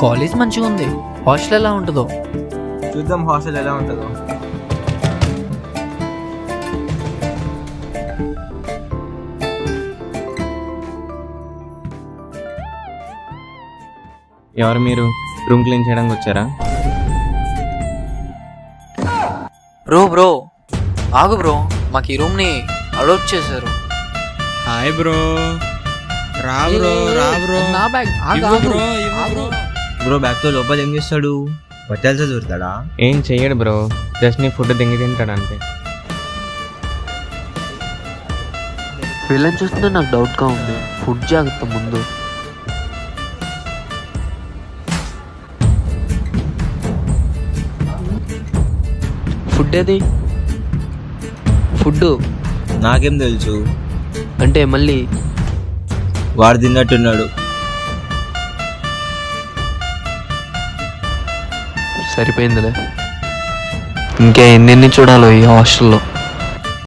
College మంచిగా ఉంది, hostel ఎలా ఉంటుందో చూద్దాం హాస్టల్ ఎలా ఉంటుందో. ఎవరు మీరు? రూమ్ క్లీన్ చేయడానికి వచ్చారా? బ్రో ఆగు బ్రో, మాకు ఈ రూమ్ని అడాప్ట్ చేశారు. Hi bro. రా బ్రో. నా బ్యాగ్ ఇవ్వు బ్రో, ఇవ్వు బ్రో. బ్రో బ్యాగ్తో లోపల ఏం చేస్తాడు? బట్టలతో దొరుకుతాడా? ఏం చెయ్యడు బ్రో, జస్ట్ నీ ఫుడ్ దింగి తింటాడు అంతే. వీళ్ళని చూస్తుంటే నాకు డౌట్గా ఉంది. ఫుడ్ జాగ్రత్త ముందు. ఫుడ్ ఏది? ఫుడ్ నాకేం తెలుసు, అంటే మళ్ళీ వాడు తిన్నట్టున్నాడు. సరిపోయిందిలే, ఇంకా ఎన్ని చూడాలో ఈ హాస్టల్లో.